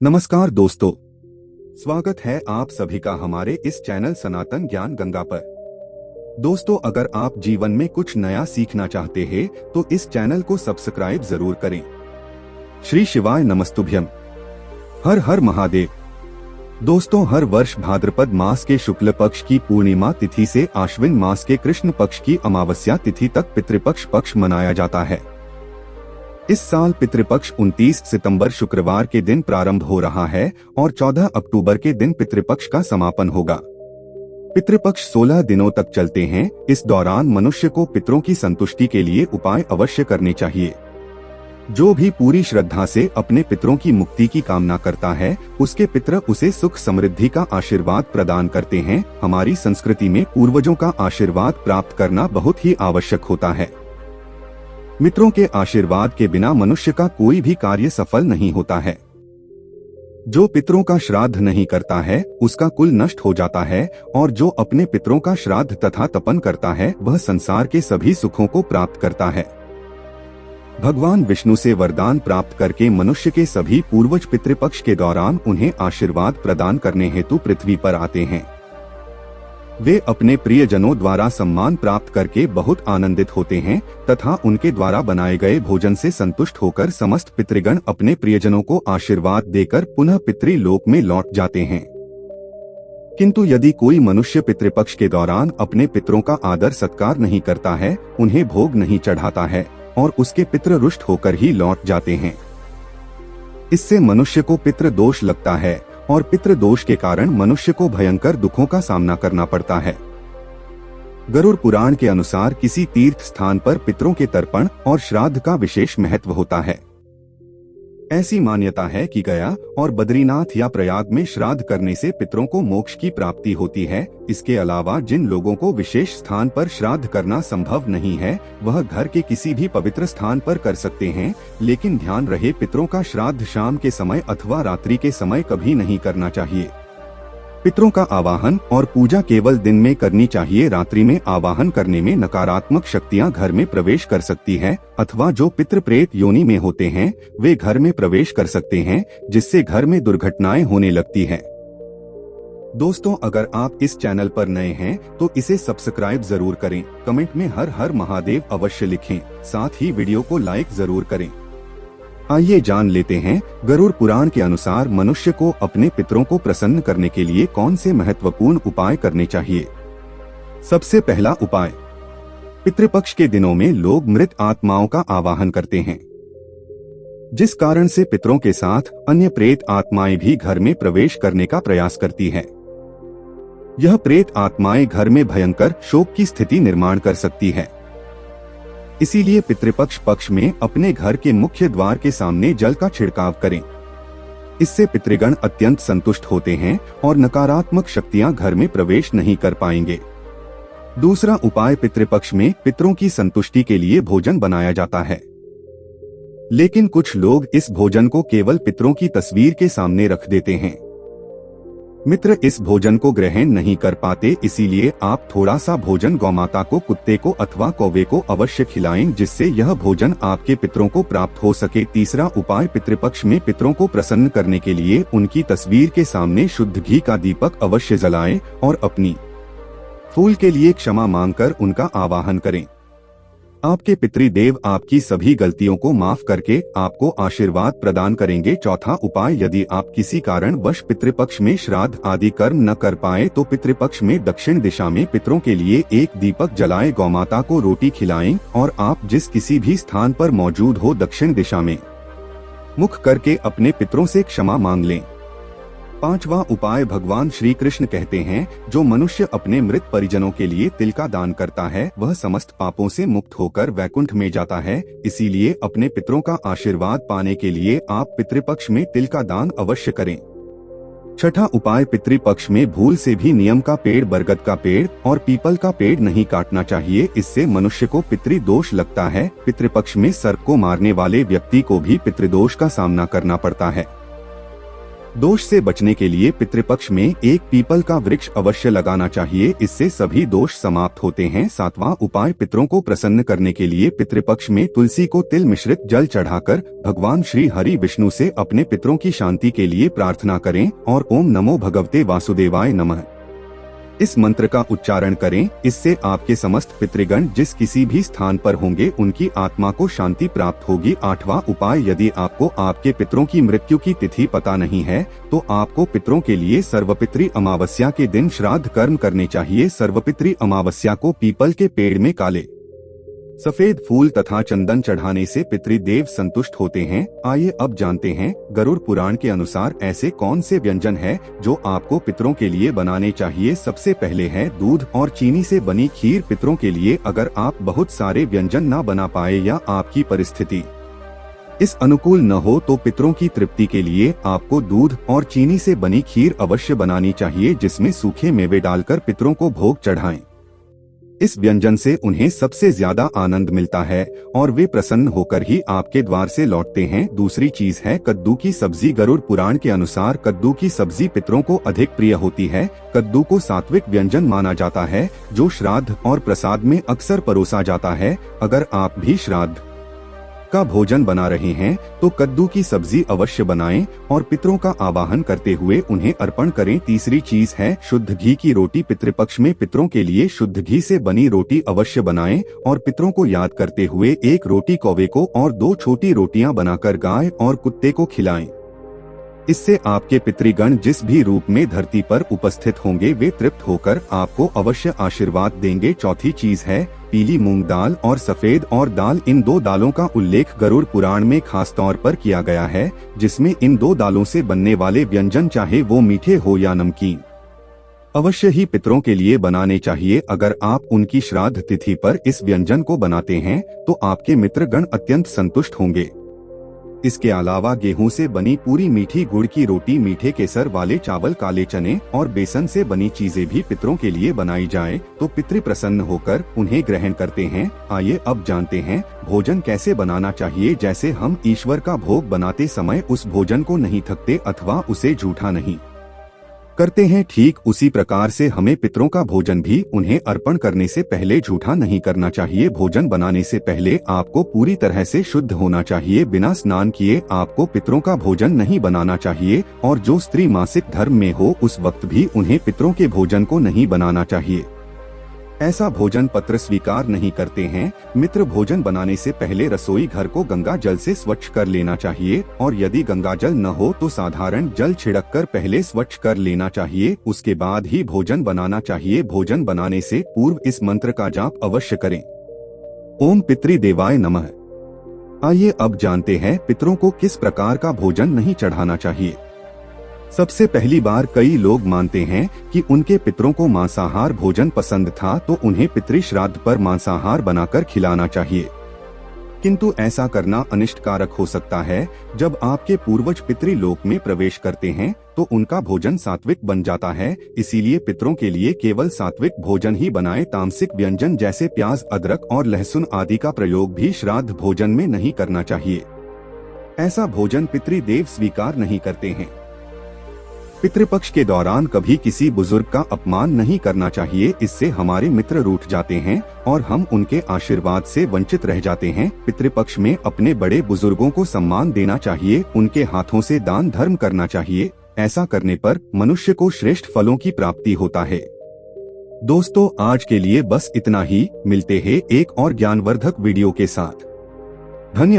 नमस्कार दोस्तों, स्वागत है आप सभी का हमारे इस चैनल सनातन ज्ञान गंगा पर। दोस्तों, अगर आप जीवन में कुछ नया सीखना चाहते हैं तो इस चैनल को सब्सक्राइब जरूर करें। श्री शिवाय नमस्तुभ्यम। हर हर महादेव। दोस्तों, हर वर्ष भाद्रपद मास के शुक्ल पक्ष की पूर्णिमा तिथि से आश्विन मास के कृष्ण पक्ष की अमावस्या तिथि तक पितृपक्ष पक्ष मनाया जाता है। इस साल पितृपक्ष 29 सितंबर शुक्रवार के दिन प्रारंभ हो रहा है और 14 अक्टूबर के दिन पितृपक्ष का समापन होगा। पितृपक्ष 16 दिनों तक चलते हैं। इस दौरान मनुष्य को पितरों की संतुष्टि के लिए उपाय अवश्य करने चाहिए। जो भी पूरी श्रद्धा से अपने पितरों की मुक्ति की कामना करता है, उसके पितर उसे सुख समृद्धि का आशीर्वाद प्रदान करते हैं। हमारी संस्कृति में पूर्वजों का आशीर्वाद प्राप्त करना बहुत ही आवश्यक होता है। मित्रों के आशीर्वाद के बिना मनुष्य का कोई भी कार्य सफल नहीं होता है। जो पितरों का श्राद्ध नहीं करता है, उसका कुल नष्ट हो जाता है, और जो अपने पितरों का श्राद्ध तथा तपन करता है, वह संसार के सभी सुखों को प्राप्त करता है। भगवान विष्णु से वरदान प्राप्त करके मनुष्य के सभी पूर्वज पितृपक्ष के दौरान उन्हें आशीर्वाद प्रदान करने हेतु पृथ्वी पर आते हैं। वे अपने प्रियजनों द्वारा सम्मान प्राप्त करके बहुत आनंदित होते हैं तथा उनके द्वारा बनाए गए भोजन से संतुष्ट होकर समस्त पितृगण अपने प्रियजनों को आशीर्वाद देकर पुनः पितृलोक में लौट जाते हैं। किंतु यदि कोई मनुष्य पितृपक्ष के दौरान अपने पितरों का आदर सत्कार नहीं करता है, उन्हें भोग नहीं चढ़ाता है और उसके पितृ रुष्ट होकर ही लौट जाते हैं, इससे मनुष्य को पितृ दोष लगता है और पितृ दोष के कारण मनुष्य को भयंकर दुखों का सामना करना पड़ता है। गरुड़ पुराण के अनुसार किसी तीर्थ स्थान पर पितरों के तर्पण और श्राद्ध का विशेष महत्व होता है। ऐसी मान्यता है कि गया और बद्रीनाथ या प्रयाग में श्राद्ध करने से पितरों को मोक्ष की प्राप्ति होती है। इसके अलावा जिन लोगों को विशेष स्थान पर श्राद्ध करना संभव नहीं है, वह घर के किसी भी पवित्र स्थान पर कर सकते हैं, लेकिन ध्यान रहे पितरों का श्राद्ध शाम के समय अथवा रात्रि के समय कभी नहीं करना चाहिए। पितरों का आवाहन और पूजा केवल दिन में करनी चाहिए। रात्रि में आवाहन करने में नकारात्मक शक्तियां घर में प्रवेश कर सकती है, अथवा जो पितृ प्रेत योनि में होते हैं वे घर में प्रवेश कर सकते हैं, जिससे घर में दुर्घटनाएं होने लगती हैं। दोस्तों, अगर आप इस चैनल पर नए हैं तो इसे सब्सक्राइब जरूर करें। कमेंट में हर हर महादेव अवश्य लिखें, साथ ही वीडियो को लाइक जरूर करें। आइए जान लेते हैं, गरुड़ पुराण के अनुसार मनुष्य को अपने पितरों को प्रसन्न करने के लिए कौन से महत्वपूर्ण उपाय करने चाहिए। सबसे पहला उपाय, पितृपक्ष के दिनों में लोग मृत आत्माओं का आवाहन करते हैं, जिस कारण से पितरों के साथ अन्य प्रेत आत्माएं भी घर में प्रवेश करने का प्रयास करती हैं। यह प्रेत आत्माएं घर में भयंकर शोक की स्थिति निर्माण कर सकती है। इसीलिए पितृपक्ष पक्ष में अपने घर के मुख्य द्वार के सामने जल का छिड़काव करें। इससे पितृगण अत्यंत संतुष्ट होते हैं और नकारात्मक शक्तियां घर में प्रवेश नहीं कर पाएंगे। दूसरा उपाय, पितृपक्ष में पितरों की संतुष्टि के लिए भोजन बनाया जाता है, लेकिन कुछ लोग इस भोजन को केवल पितरों की तस्वीर के सामने रख देते हैं। मित्र इस भोजन को ग्रहण नहीं कर पाते, इसीलिए आप थोड़ा सा भोजन गौमाता को, कुत्ते को अथवा कौवे को अवश्य खिलाएं, जिससे यह भोजन आपके पितरों को प्राप्त हो सके। तीसरा उपाय, पितृपक्ष में पितरों को प्रसन्न करने के लिए उनकी तस्वीर के सामने शुद्ध घी का दीपक अवश्य जलाएं और अपनी फूल के लिए क्षमा मांगकर उनका आवाहन करें। आपके पितृदेव आपकी सभी गलतियों को माफ करके आपको आशीर्वाद प्रदान करेंगे। चौथा उपाय, यदि आप किसी कारणवश पितृपक्ष में श्राद्ध आदि कर्म न कर पाए तो पितृपक्ष में दक्षिण दिशा में पितरों के लिए एक दीपक जलाएं, गौमाता को रोटी खिलाएं और आप जिस किसी भी स्थान पर मौजूद हो दक्षिण दिशा में मुख करके अपने पितरों से क्षमा मांग लें। पांचवा उपाय, भगवान श्री कृष्ण कहते हैं, जो मनुष्य अपने मृत परिजनों के लिए तिल का दान करता है वह समस्त पापों से मुक्त होकर वैकुंठ में जाता है। इसीलिए अपने पितरों का आशीर्वाद पाने के लिए आप पितृपक्ष में तिल का दान अवश्य करें। छठा उपाय, पितृपक्ष में भूल से भी नीम का पेड़, बरगद का पेड़ और पीपल का पेड़ नहीं काटना चाहिए, इससे मनुष्य को पितृदोष लगता है। पितृपक्ष में सर्प को मारने वाले व्यक्ति को भी पितृदोष का सामना करना पड़ता है। दोष से बचने के लिए पितृपक्ष में एक पीपल का वृक्ष अवश्य लगाना चाहिए, इससे सभी दोष समाप्त होते हैं। 7वां उपाय, पितरों को प्रसन्न करने के लिए पितृपक्ष में तुलसी को तिल मिश्रित जल चढ़ाकर भगवान श्री हरि विष्णु से अपने पितरों की शांति के लिए प्रार्थना करें और ओम नमो भगवते वासुदेवाय नमः इस मंत्र का उच्चारण करें। इससे आपके समस्त पितृगण जिस किसी भी स्थान पर होंगे उनकी आत्मा को शांति प्राप्त होगी। 8वां उपाय, यदि आपको आपके पितरों की मृत्यु की तिथि पता नहीं है तो आपको पितरों के लिए सर्वपितृ अमावस्या के दिन श्राद्ध कर्म करने चाहिए। सर्वपितृ अमावस्या को पीपल के पेड़ में काले सफेद फूल तथा चंदन चढ़ाने से पितृदेव संतुष्ट होते हैं। आइए अब जानते हैं गरुड़ पुराण के अनुसार ऐसे कौन से व्यंजन हैं जो आपको पितरों के लिए बनाने चाहिए। सबसे पहले है दूध और चीनी से बनी खीर। पितरों के लिए अगर आप बहुत सारे व्यंजन न बना पाए या आपकी परिस्थिति इस अनुकूल न हो तो पितरों की तृप्ति के लिए आपको दूध और चीनी से बनी खीर अवश्य बनानी चाहिए, जिसमें सूखे मेवे डालकर पितरों को भोग चढ़ाएं। इस व्यंजन से उन्हें सबसे ज्यादा आनंद मिलता है और वे प्रसन्न होकर ही आपके द्वार से लौटते हैं। दूसरी चीज है कद्दू की सब्जी। गरुड़ पुराण के अनुसार कद्दू की सब्जी पितरों को अधिक प्रिय होती है। कद्दू को सात्विक व्यंजन माना जाता है जो श्राद्ध और प्रसाद में अक्सर परोसा जाता है। अगर आप भी श्राद्ध का भोजन बना रहे हैं तो कद्दू की सब्जी अवश्य बनाएं और पितरों का आवाहन करते हुए उन्हें अर्पण करें। तीसरी चीज है शुद्ध घी की रोटी। पितृपक्ष में पितरों के लिए शुद्ध घी से बनी रोटी अवश्य बनाएं और पितरों को याद करते हुए एक रोटी कौवे को और 2 छोटी रोटियां बनाकर गाय और कुत्ते को खिलाएं। इससे आपके पितृगण जिस भी रूप में धरती पर उपस्थित होंगे वे तृप्त होकर आपको अवश्य आशीर्वाद देंगे। चौथी चीज है पीली मूंग दाल और सफेद और दाल। इन 2 दालों का उल्लेख गरुड़ पुराण में खास तौर पर किया गया है, जिसमें इन 2 दालों से बनने वाले व्यंजन चाहे वो मीठे हो या नमकीन अवश्य ही पितरों के लिए बनाने चाहिए। अगर आप उनकी श्राद्ध तिथि पर इस व्यंजन को बनाते हैं तो आपके मित्रगण अत्यंत संतुष्ट होंगे। इसके अलावा गेहूं से बनी पूरी, मीठी गुड़ की रोटी, मीठे केसर वाले चावल, काले चने और बेसन से बनी चीजें भी पितरों के लिए बनाई जाए तो पितृ प्रसन्न होकर उन्हें ग्रहण करते हैं। आइए अब जानते हैं भोजन कैसे बनाना चाहिए। जैसे हम ईश्वर का भोग बनाते समय उस भोजन को नहीं थकते अथवा उसे झूठा नहीं करते हैं, ठीक उसी प्रकार से हमें पितरों का भोजन भी उन्हें अर्पण करने से पहले झूठा नहीं करना चाहिए। भोजन बनाने से पहले आपको पूरी तरह से शुद्ध होना चाहिए। बिना स्नान किए आपको पितरों का भोजन नहीं बनाना चाहिए और जो स्त्री मासिक धर्म में हो उस वक्त भी उन्हें पितरों के भोजन को नहीं बनाना चाहिए। ऐसा भोजन पत्र स्वीकार नहीं करते हैं। मित्र भोजन बनाने से पहले रसोई घर को गंगा जल से स्वच्छ कर लेना चाहिए और यदि गंगा जल न हो तो साधारण जल छिड़ककर पहले स्वच्छ कर लेना चाहिए, उसके बाद ही भोजन बनाना चाहिए। भोजन बनाने से पूर्व इस मंत्र का जाप अवश्य करें, ओम पितृदेवाय नमः। आइए अब जानते हैं पितरों को किस प्रकार का भोजन नहीं चढ़ाना चाहिए। सबसे पहली बार कई लोग मानते हैं कि उनके पितरों को मांसाहार भोजन पसंद था तो उन्हें पितृ श्राद्ध पर मांसाहार बनाकर खिलाना चाहिए, किंतु ऐसा करना अनिष्टकारक हो सकता है। जब आपके पूर्वज पितृलोक में प्रवेश करते हैं तो उनका भोजन सात्विक बन जाता है, इसीलिए पितरों के लिए केवल सात्विक भोजन ही बनाएं। तामसिक व्यंजन जैसे प्याज, अदरक और लहसुन आदि का प्रयोग भी श्राद्ध भोजन में नहीं करना चाहिए। ऐसा भोजन पितृदेव स्वीकार नहीं करते हैं। पितृपक्ष के दौरान कभी किसी बुजुर्ग का अपमान नहीं करना चाहिए, इससे हमारे मित्र रूठ जाते हैं और हम उनके आशीर्वाद से वंचित रह जाते हैं। पितृपक्ष में अपने बड़े बुजुर्गों को सम्मान देना चाहिए, उनके हाथों से दान धर्म करना चाहिए। ऐसा करने पर मनुष्य को श्रेष्ठ फलों की प्राप्ति होता है। दोस्तों, आज के लिए बस इतना ही। मिलते हैं एक और ज्ञानवर्धक वीडियो के साथ। धन्यवाद।